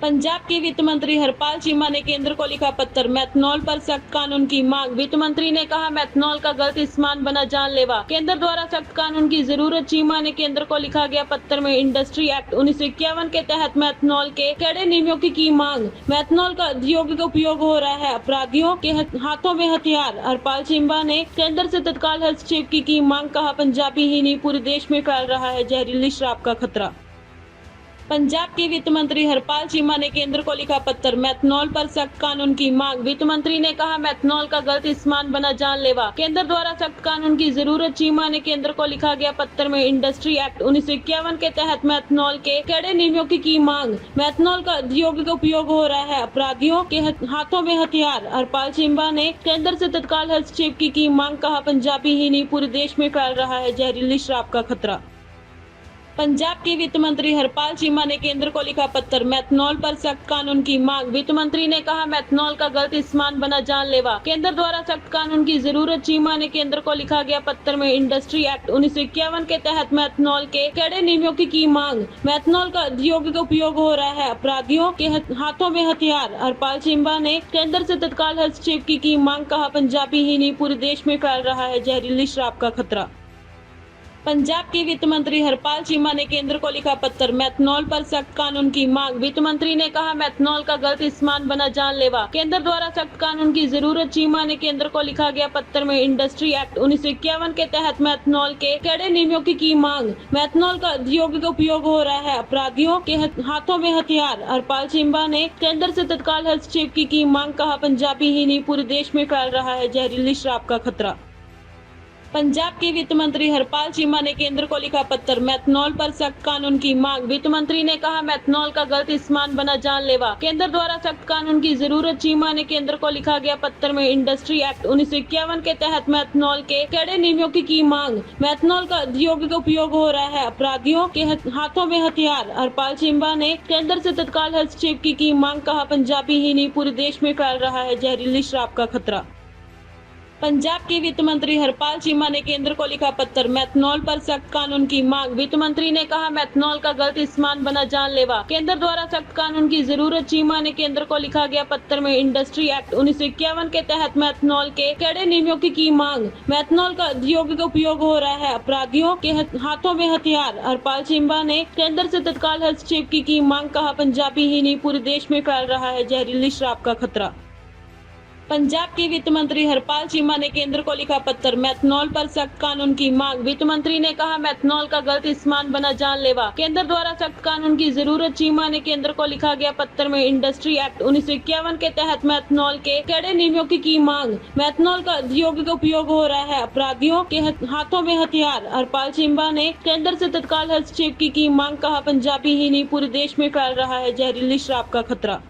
पंजाब के वित्त मंत्री हरपाल चीमा ने केंद्र को लिखा पत्र, मेथनॉल पर सख्त कानून की मांग। वित्त मंत्री ने कहा, मेथनॉल का गलत इस्तेमाल बना जानलेवा, केंद्र द्वारा सख्त कानून की जरूरत। चीमा ने केंद्र को लिखा गया पत्र में इंडस्ट्री एक्ट 1951 के तहत मेथनॉल के कड़े नियमों की मांग। मेथनॉल का औद्योगिक उपयोग हो रहा है, अपराधियों के हाथों में हथियार। हरपाल चीमा ने केंद्र से तत्काल हस्तक्षेप की मांग। कहा, पंजाबी ही नहीं पूरे देश में फैल रहा है जहरीली शराब का खतरा। पंजाब के वित्त मंत्री हरपाल चीमा ने केंद्र को लिखा पत्र, मेथनॉल पर सख्त कानून की मांग। वित्त मंत्री ने कहा, मेथनॉल का गलत इस्तेमाल बना जानलेवा, केंद्र द्वारा सख्त कानून की जरूरत। चीमा ने केंद्र को लिखा गया पत्र में इंडस्ट्री एक्ट 1951 के तहत मेथनॉल के कड़े नियमों की मांग। मेथनॉल का औद्योगिक उपयोग हो रहा है, अपराधियों के हाथों में हथियार। हरपाल चीमा ने केंद्र से तत्काल हस्तक्षेप की मांग। कहा, पंजाबी ही नहीं पूरे देश में फैल रहा है जहरीली शराब का खतरा। पंजाब के वित्त मंत्री हरपाल चीमा ने केंद्र को लिखा पत्र, मेथनॉल पर सख्त कानून की मांग। वित्त मंत्री ने कहा, मेथनॉल का गलत इस्तेमाल बना जानलेवा, केंद्र द्वारा सख्त कानून की जरूरत। चीमा ने केंद्र को लिखा गया पत्र में इंडस्ट्री एक्ट 1951 के तहत मेथनॉल के कड़े नियमों की मांग। मेथनॉल का औद्योगिक उपयोग हो रहा है, अपराधियों के हाथों में हथियार। हरपाल चीमा ने केंद्र से तत्काल हस्तक्षेप की मांग। कहा, पंजाबी ही नहीं पूरे देश में फैल रहा है जहरीली शराब का खतरा। पंजाब के वित्त मंत्री हरपाल चीमा ने केंद्र को लिखा पत्र, मेथनॉल पर सख्त कानून की मांग। वित्त मंत्री ने कहा, मेथनॉल का गलत इस्तेमाल बना जानलेवा, केंद्र द्वारा सख्त कानून की जरूरत। चीमा ने केंद्र को लिखा गया पत्र में इंडस्ट्री एक्ट 1951 के तहत मेथनॉल के कड़े नियमों की मांग। मेथनॉल का औद्योगिक उपयोग हो रहा है, अपराधियों के हाथों में हथियार। हरपाल चीमा ने केंद्र से तत्काल हस्तक्षेप की मांग। कहा, पंजाबी ही नहीं पूरे देश में फैल रहा है जहरीली शराब का खतरा। पंजाब के वित्त मंत्री हरपाल चीमा ने केंद्र को लिखा पत्र, मेथनॉल पर सख्त कानून की मांग। वित्त मंत्री ने कहा, मेथनॉल का गलत इस्तेमाल बना जानलेवा, केंद्र द्वारा सख्त कानून की जरूरत। चीमा ने केंद्र को लिखा गया पत्र में इंडस्ट्री एक्ट 1951 के तहत मेथनॉल के कड़े नियमों की मांग। मेथनॉल का औद्योगिक उपयोग हो रहा है, अपराधियों के हाथों में हथियार। हरपाल चीमा ने केंद्र से तत्काल हस्तक्षेप की मांग। कहा, पंजाबी ही नहीं पूरे देश में फैल रहा है जहरीली शराब का खतरा। पंजाब के वित्त मंत्री हरपाल चीमा ने केंद्र को लिखा पत्र, मेथनॉल पर सख्त कानून की मांग। वित्त मंत्री ने कहा, मेथनॉल का गलत इस्तेमाल बना जानलेवा, केंद्र द्वारा सख्त कानून की जरूरत। चीमा ने केंद्र को लिखा गया पत्र में इंडस्ट्री एक्ट 1951 के तहत मेथनॉल के कड़े नियमों की मांग। मेथनॉल का औद्योगिक उपयोग हो रहा है, अपराधियों के हाथों में हथियार। हरपाल चीमा ने केंद्र से तत्काल हस्तक्षेप की मांग। कहा, पंजाबी ही नहीं पूरे देश में फैल रहा है जहरीली शराब का खतरा। पंजाब के वित्त मंत्री हरपाल चीमा ने केंद्र को लिखा पत्र, मेथनॉल पर सख्त कानून की मांग। वित्त मंत्री ने कहा, मेथनॉल का गलत इस्तेमाल बना जानलेवा, केंद्र द्वारा सख्त कानून की जरूरत। चीमा ने केंद्र को लिखा गया पत्र में इंडस्ट्री एक्ट 1951 के तहत मेथनॉल के कड़े नियमों की मांग। मेथनॉल का औद्योगिक उपयोग हो रहा है, अपराधियों के हाथों में हथियार। हरपाल चीमा ने केंद्र से तत्काल हस्तक्षेप की मांग। कहा, पंजाबी ही नहीं पूरे देश में फैल रहा है जहरीली शराब का खतरा।